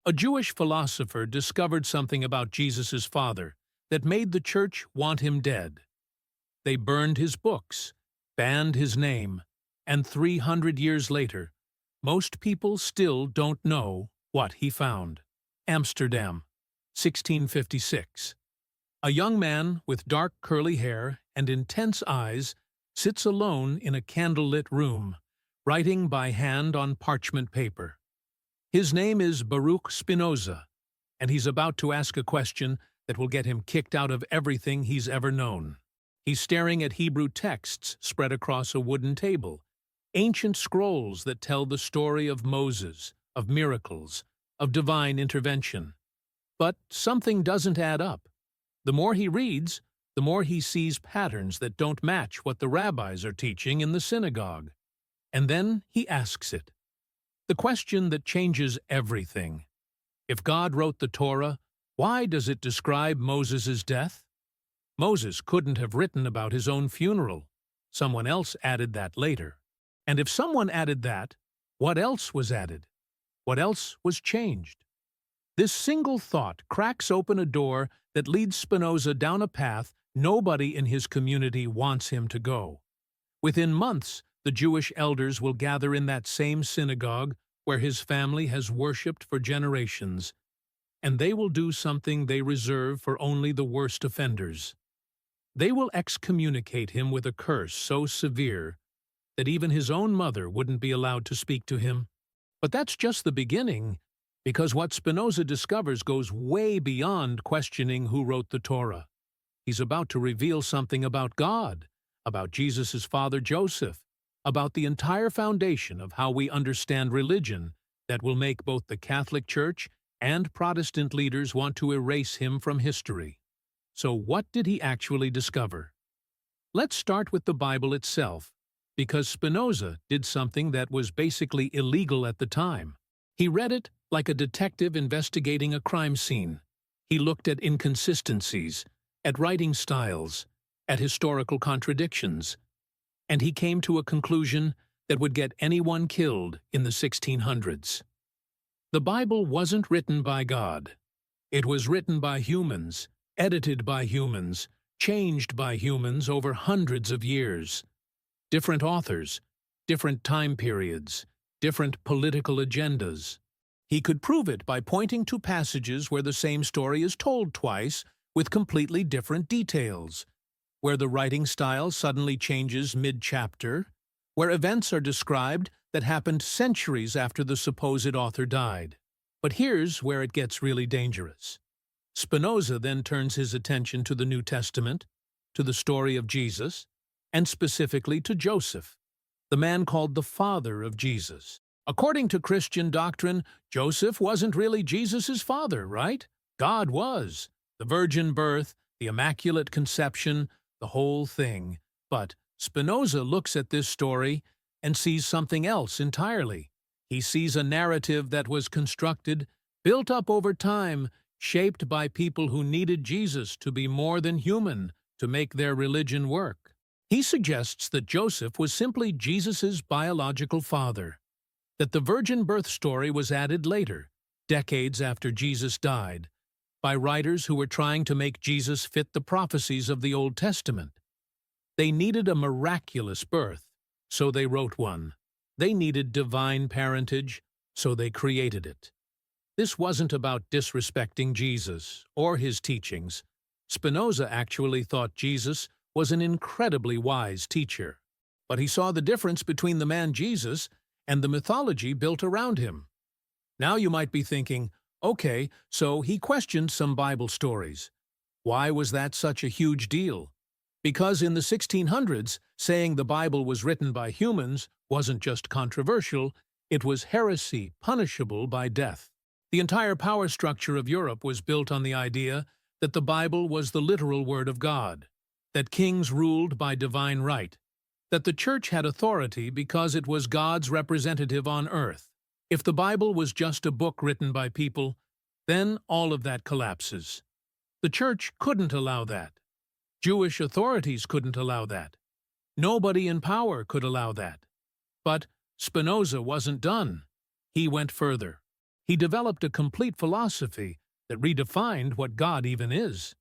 A Jewish philosopher discovered something about Jesus' father that made the church want him dead. They burned his books, banned his name, and 300 years later, most people still don't know what he found. Amsterdam, 1656. A young man with dark curly hair and intense eyes sits alone in a candlelit room, writing by hand on parchment paper. His name is Baruch Spinoza, and he's about to ask a question that will get him kicked out of everything he's ever known. He's staring at Hebrew texts spread across a wooden table, ancient scrolls that tell the story of Moses, of miracles, of divine intervention. But something doesn't add up. The more he reads, the more he sees patterns that don't match what the rabbis are teaching in the synagogue. And then he asks it. The question that changes everything. If God wrote the Torah, why does it describe Moses' death? Moses couldn't have written about his own funeral. Someone else added that later. And if someone added that, what else was added? What else was changed? This single thought cracks open a door that leads Spinoza down a path nobody in his community wants him to go. Within months, the Jewish elders will gather in that same synagogue where his family has worshipped for generations, and they will do something they reserve for only the worst offenders. They will excommunicate him with a curse so severe that even his own mother wouldn't be allowed to speak to him. But that's just the beginning, because what Spinoza discovers goes way beyond questioning who wrote the Torah. He's about to reveal something about God, about Jesus' father Joseph, about the entire foundation of how we understand religion that will make both the Catholic Church and Protestant leaders want to erase him from history. So what did he actually discover? Let's start with the Bible itself, because Spinoza did something that was basically illegal at the time. He read it like a detective investigating a crime scene. He looked at inconsistencies, at writing styles, at historical contradictions, and he came to a conclusion that would get anyone killed in the 1600s. The Bible wasn't written by God. It was written by humans, edited by humans, changed by humans over hundreds of years. Different authors, different time periods, different political agendas. He could prove it by pointing to passages where the same story is told twice with completely different details, where the writing style suddenly changes mid-chapter, where events are described that happened centuries after the supposed author died. But here's where it gets really dangerous. Spinoza then turns his attention to the New Testament, to the story of Jesus, and specifically to Joseph, the man called the father of Jesus. According to Christian doctrine, Joseph wasn't really Jesus' father, right? God was. The virgin birth, the immaculate conception, the whole thing. But Spinoza looks at this story and sees something else entirely. He sees a narrative that was constructed, built up over time, shaped by people who needed Jesus to be more than human to make their religion work. He suggests that Joseph was simply Jesus' biological father, that the virgin birth story was added later, decades after Jesus died, by writers who were trying to make Jesus fit the prophecies of the Old Testament. They needed a miraculous birth, so they wrote one. They needed divine parentage, so they created it. This wasn't about disrespecting Jesus or his teachings. Spinoza actually thought Jesus was an incredibly wise teacher. But he saw the difference between the man Jesus and the mythology built around him. Now you might be thinking, okay, so he questioned some Bible stories. Why was that such a huge deal? Because in the 1600s, saying the Bible was written by humans wasn't just controversial, it was heresy punishable by death. The entire power structure of Europe was built on the idea that the Bible was the literal word of God, that kings ruled by divine right, that the church had authority because it was God's representative on earth. If the Bible was just a book written by people, then all of that collapses. The church couldn't allow that. Jewish authorities couldn't allow that. Nobody in power could allow that. But Spinoza wasn't done. He went further. He developed a complete philosophy that redefined what God even is.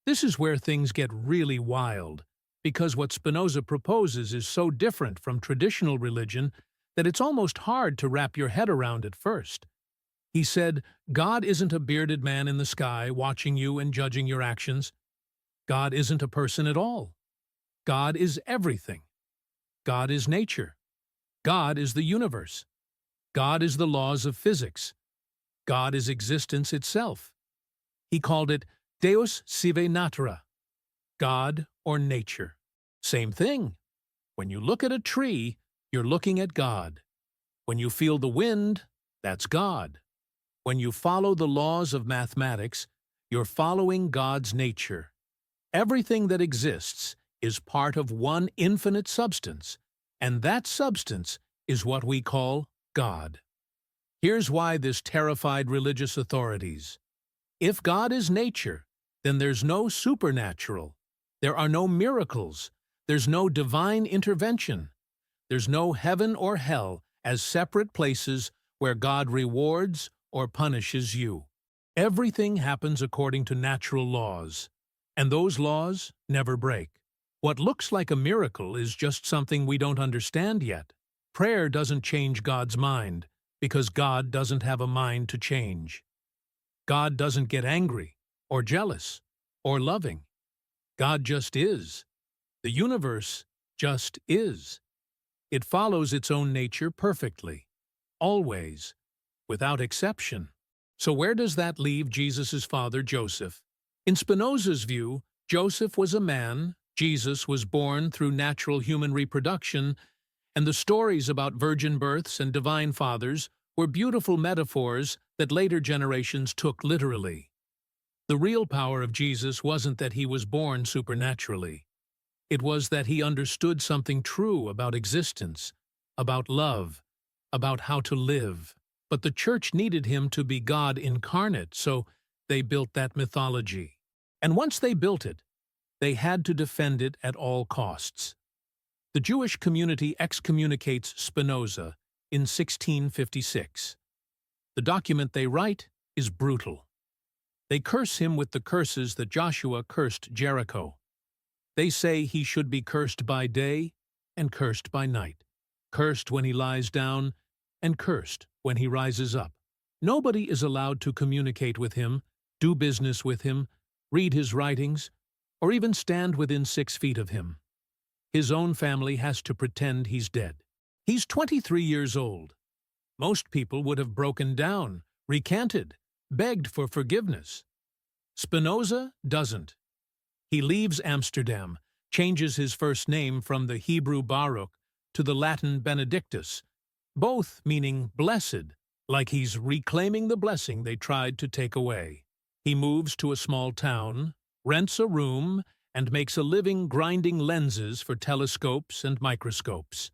This is where things get really wild, because what Spinoza proposes is so different from traditional religion that it's almost hard to wrap your head around at first. He said, God isn't a bearded man in the sky watching you and judging your actions. God isn't a person at all. God is everything. God is nature. God is the universe. God is the laws of physics. God is existence itself. He called it Deus sive natura, God or nature. Same thing. When you look at a tree, you're looking at God. When you feel the wind, that's God. When you follow the laws of mathematics, you're following God's nature. Everything that exists is part of one infinite substance, and that substance is what we call God. Here's why this terrified religious authorities. If God is nature, then there's no supernatural. There are no miracles. There's no divine intervention. There's no heaven or hell as separate places where God rewards or punishes you. Everything happens according to natural laws, and those laws never break. What looks like a miracle is just something we don't understand yet. Prayer doesn't change God's mind, because God doesn't have a mind to change. God doesn't get angry, or jealous, or loving. God just is. The universe just is. It follows its own nature perfectly, always, without exception. So where does that leave Jesus' father, Joseph? In Spinoza's view, Joseph was a man, Jesus was born through natural human reproduction, and the stories about virgin births and divine fathers were beautiful metaphors that later generations took literally. The real power of Jesus wasn't that he was born supernaturally. It was that he understood something true about existence, about love, about how to live. But the church needed him to be God incarnate, so they built that mythology. And once they built it, they had to defend it at all costs. The Jewish community excommunicates Spinoza in 1656. The document they write is brutal. They curse him with the curses that Joshua cursed Jericho. They say he should be cursed by day and cursed by night, cursed when he lies down and cursed when he rises up. Nobody is allowed to communicate with him, do business with him, read his writings, or even stand within 6 feet of him. His own family has to pretend he's dead. He's 23 years old. Most people would have broken down, recanted, begged for forgiveness. Spinoza doesn't. He leaves Amsterdam, changes his first name from the Hebrew Baruch to the Latin Benedictus, both meaning blessed, like he's reclaiming the blessing they tried to take away. He moves to a small town, rents a room, and makes a living grinding lenses for telescopes and microscopes.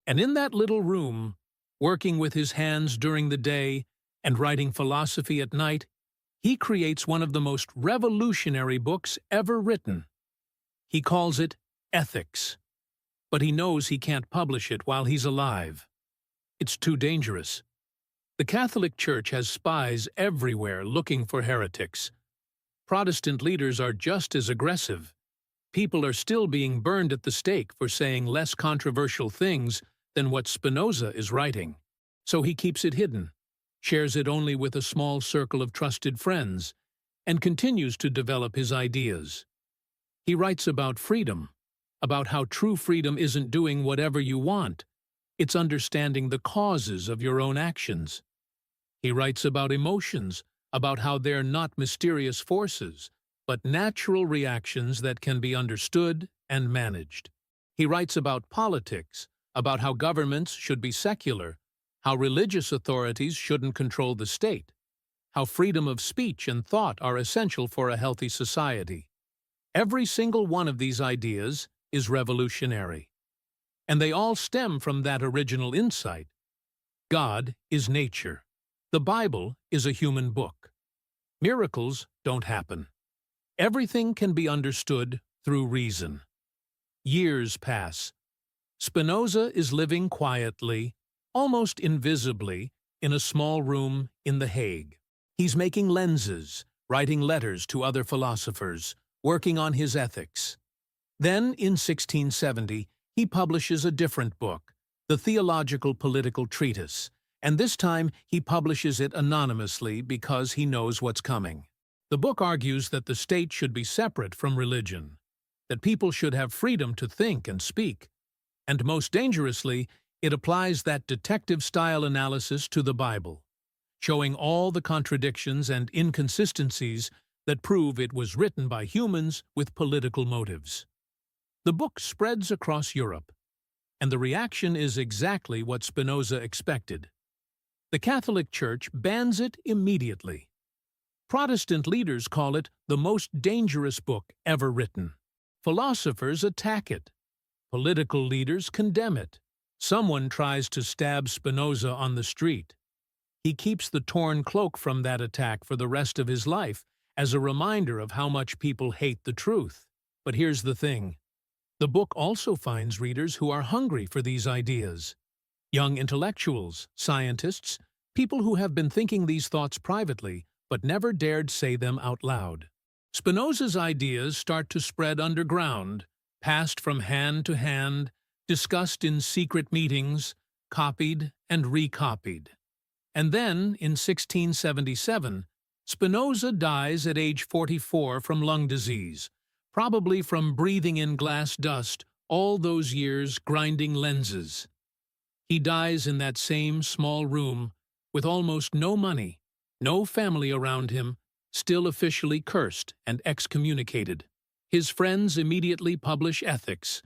And in that little room, working with his hands during the day and writing philosophy at night, he creates one of the most revolutionary books ever written. He calls it Ethics, but he knows he can't publish it while he's alive. It's too dangerous. The Catholic Church has spies everywhere looking for heretics. Protestant leaders are just as aggressive. People are still being burned at the stake for saying less controversial things than what Spinoza is writing. So he keeps it hidden, shares it only with a small circle of trusted friends, and continues to develop his ideas. He writes about freedom, about how true freedom isn't doing whatever you want, it's understanding the causes of your own actions. He writes about emotions, about how they're not mysterious forces, but natural reactions that can be understood and managed. He writes about politics, about how governments should be secular, how religious authorities shouldn't control the state, how freedom of speech and thought are essential for a healthy society. Every single one of these ideas is revolutionary. And they all stem from that original insight. God is nature. The Bible is a human book. Miracles don't happen. Everything can be understood through reason. Years pass. Spinoza is living quietly, almost invisibly, in a small room in The Hague. He's making lenses, writing letters to other philosophers, working on his ethics. Then, in 1670, he publishes a different book, the Theological Political Treatise, and this time he publishes it anonymously because he knows what's coming. The book argues that the state should be separate from religion, that people should have freedom to think and speak, and most dangerously, it applies that detective-style analysis to the Bible, showing all the contradictions and inconsistencies that prove it was written by humans with political motives. The book spreads across Europe, and the reaction is exactly what Spinoza expected. The Catholic Church bans it immediately. Protestant leaders call it the most dangerous book ever written. Philosophers attack it. Political leaders condemn it. Someone tries to stab Spinoza on the street. He keeps the torn cloak from that attack for the rest of his life as a reminder of how much people hate the truth. But here's the thing. The book also finds readers who are hungry for these ideas. Young intellectuals, scientists, people who have been thinking these thoughts privately but never dared say them out loud. Spinoza's ideas start to spread underground, passed from hand to hand, discussed in secret meetings, copied and recopied. And then, in 1677, Spinoza dies at age 44 from lung disease, probably from breathing in glass dust all those years grinding lenses. He dies in that same small room, with almost no money, no family around him, still officially cursed and excommunicated. His friends immediately publish Ethics,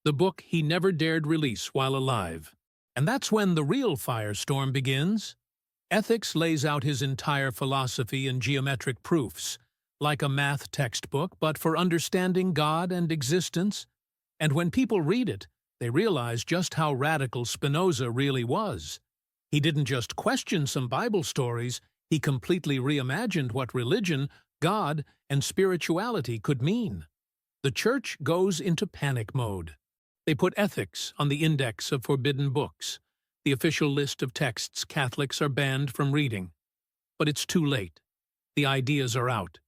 the book he never dared release while alive. And that's when the real firestorm begins. Ethics lays out his entire philosophy in geometric proofs, like a math textbook, but for understanding God and existence. And when people read it, they realize just how radical Spinoza really was. He didn't just question some Bible stories, he completely reimagined what religion, God, and spirituality could mean. The church goes into panic mode. They put ethics on the index of forbidden books, the official list of texts Catholics are banned from reading. But it's too late. The ideas are out.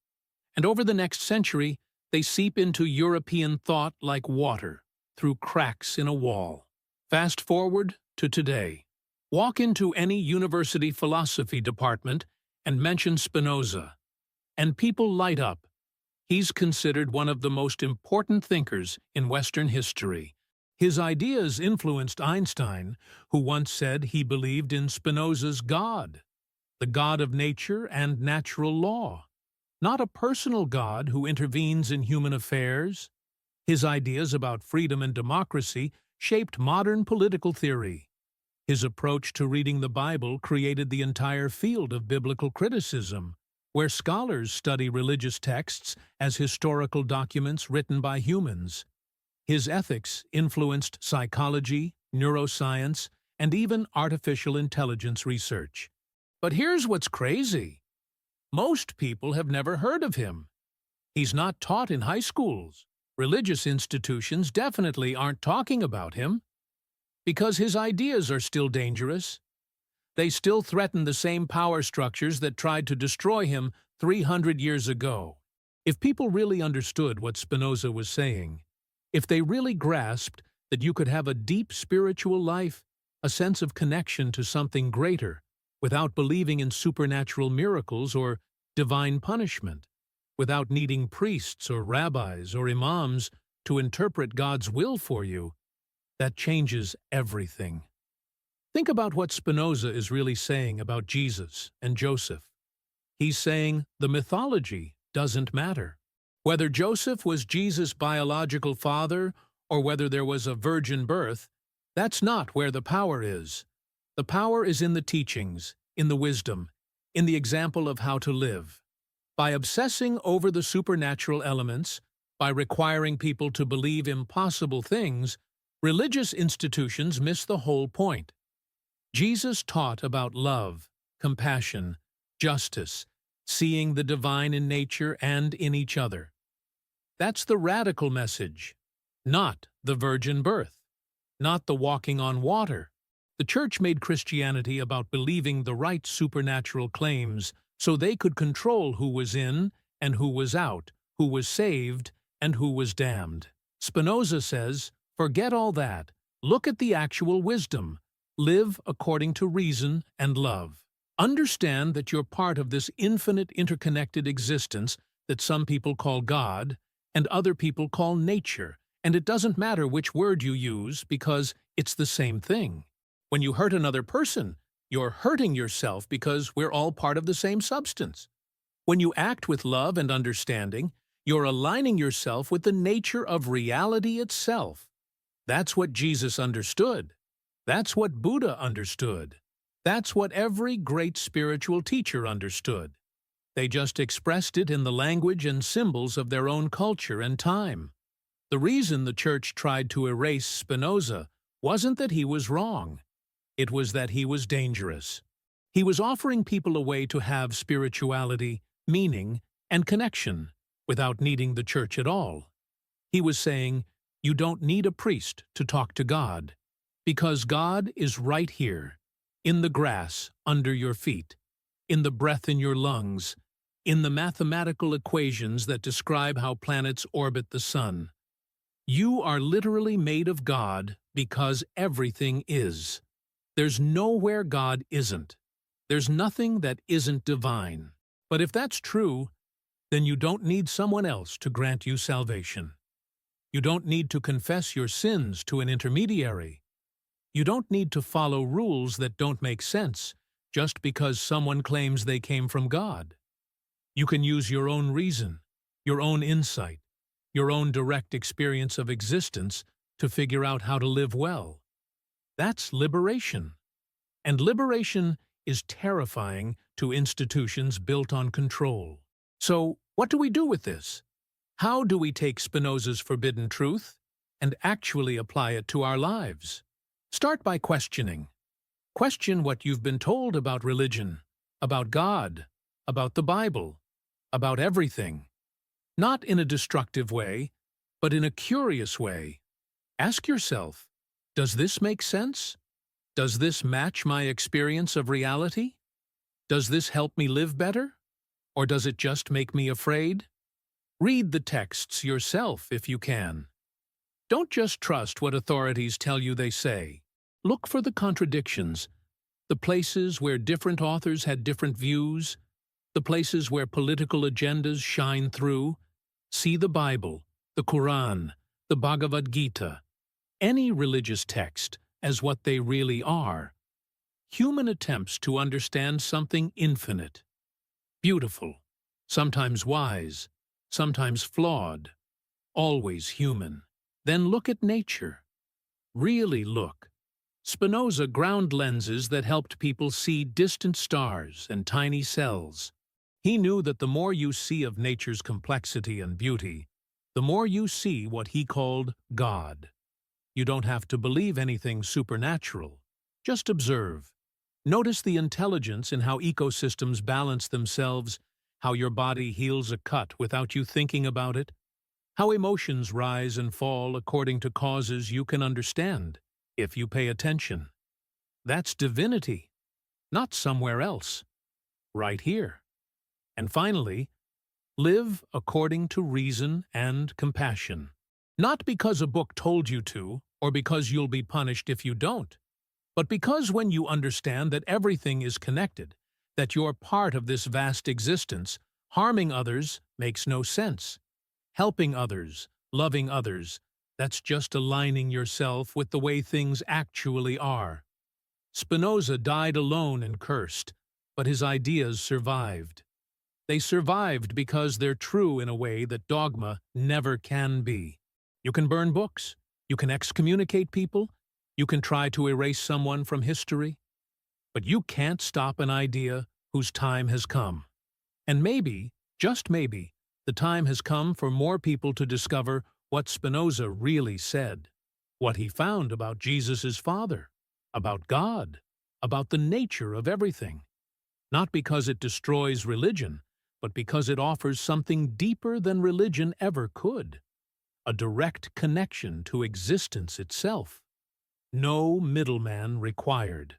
And over the next century, they seep into European thought like water, through cracks in a wall. Fast forward to today. Walk into any university philosophy department and mention Spinoza, and people light up. He's considered one of the most important thinkers in Western history. His ideas influenced Einstein, who once said he believed in Spinoza's God, the God of nature and natural law, not a personal God who intervenes in human affairs. His ideas about freedom and democracy shaped modern political theory. His approach to reading the Bible created the entire field of biblical criticism, where scholars study religious texts as historical documents written by humans. His ethics influenced psychology, neuroscience, and even artificial intelligence research. But here's what's crazy. Most people have never heard of him. He's not taught in high schools. Religious institutions definitely aren't talking about him, because his ideas are still dangerous. They still threaten the same power structures that tried to destroy him 300 years ago. If people really understood what Spinoza was saying, if they really grasped that you could have a deep spiritual life, a sense of connection to something greater, without believing in supernatural miracles or divine punishment, without needing priests or rabbis or imams to interpret God's will for you, that changes everything. Think about what Spinoza is really saying about Jesus and Joseph. He's saying the mythology doesn't matter. Whether Joseph was Jesus' biological father or whether there was a virgin birth, that's not where the power is. The power is in the teachings, in the wisdom, in the example of how to live. By obsessing over the supernatural elements, by requiring people to believe impossible things, religious institutions miss the whole point. Jesus taught about love, compassion, justice, seeing the divine in nature and in each other. That's the radical message, not the virgin birth, not the walking on water. The church made Christianity about believing the right supernatural claims so they could control who was in and who was out, who was saved and who was damned. Spinoza says, forget all that. Look at the actual wisdom. Live according to reason and love. Understand that you're part of this infinite interconnected existence that some people call God and other people call nature, and it doesn't matter which word you use because it's the same thing. When you hurt another person, you're hurting yourself because we're all part of the same substance. When you act with love and understanding, you're aligning yourself with the nature of reality itself. That's what Jesus understood. That's what Buddha understood. That's what every great spiritual teacher understood. They just expressed it in the language and symbols of their own culture and time. The reason the church tried to erase Spinoza wasn't that he was wrong. It was that he was dangerous. He was offering people a way to have spirituality, meaning, and connection without needing the church at all. He was saying, you don't need a priest to talk to God, because God is right here, in the grass under your feet, in the breath in your lungs, in the mathematical equations that describe how planets orbit the sun. You are literally made of God because everything is. There's nowhere God isn't. There's nothing that isn't divine. But if that's true, then you don't need someone else to grant you salvation. You don't need to confess your sins to an intermediary. You don't need to follow rules that don't make sense just because someone claims they came from God. You can use your own reason, your own insight, your own direct experience of existence to figure out how to live well. That's liberation. And liberation is terrifying to institutions built on control. So, what do we do with this? How do we take Spinoza's forbidden truth and actually apply it to our lives? Start by questioning. Question what you've been told about religion, about God, about the Bible, about everything. Not in a destructive way, but in a curious way. Ask yourself, does this make sense? Does this match my experience of reality? Does this help me live better? Or does it just make me afraid? Read the texts yourself if you can. Don't just trust what authorities tell you they say. Look for the contradictions, the places where different authors had different views, the places where political agendas shine through. See the Bible, the Quran, the Bhagavad Gita, any religious text as what they really are. Human attempts to understand something infinite, beautiful, sometimes wise, sometimes flawed, always human. Then look at nature. Really look. Spinoza ground lenses that helped people see distant stars and tiny cells. He knew that the more you see of nature's complexity and beauty, the more you see what he called God. You don't have to believe anything supernatural. Just observe. Notice the intelligence in how ecosystems balance themselves, how your body heals a cut without you thinking about it, how emotions rise and fall according to causes you can understand if you pay attention. That's divinity, not somewhere else, right here. And finally, live according to reason and compassion. Not because a book told you to, or because you'll be punished if you don't, but because when you understand that everything is connected, that you're part of this vast existence, harming others makes no sense. Helping others, loving others, that's just aligning yourself with the way things actually are. Spinoza died alone and cursed, but his ideas survived. They survived because they're true in a way that dogma never can be. You can burn books, you can excommunicate people, you can try to erase someone from history, but you can't stop an idea whose time has come. And maybe, just maybe, the time has come for more people to discover what Spinoza really said, what he found about Jesus' Father, about God, about the nature of everything. Not because it destroys religion, but because it offers something deeper than religion ever could, a direct connection to existence itself. No middleman required.